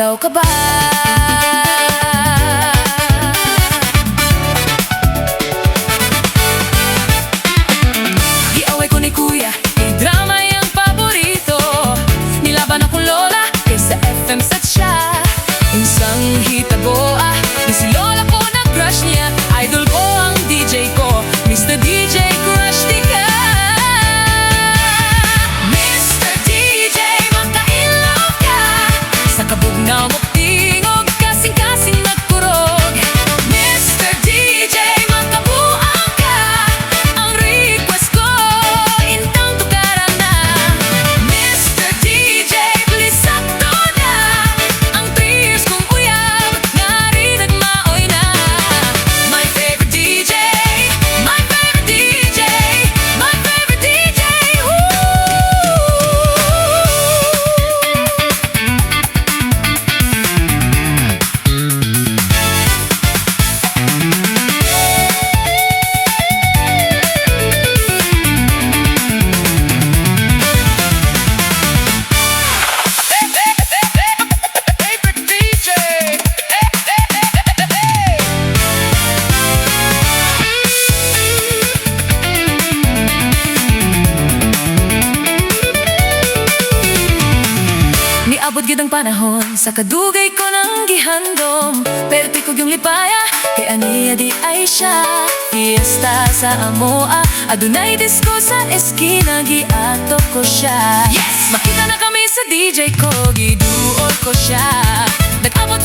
bitaw ka ba? Giaway ko ni kuya, i-drama yung paborito. Nilaban akong lola, kaysa FM set siya. Insang hitabo di si lola ko nag-crush niya. Idol ko ang DJ ko, Mr. DJ Crush di ka. Mr. DJ, maka-in-love ka. Sa kabugnaw mo tingog, kasing-kasing nagkurog. Mr. DJ, makabuang ka. Ang request ko, intang tukaran na. Mr. DJ, please sakto na. Ang tears kong uyab, ngari nagmaoy na. My favorite DJ, my favorite DJ, my favorite DJ, niabot gid ang panahon sa kadugay ko nang gihandom. Pertikog yung lipaya, kay aniya di ay siya. Fiesta sa amoa, adunay disco sa eskina, giatok ko siya. Yes! Makita na kami sa DJ ko, giduol ko siya. Nag-abot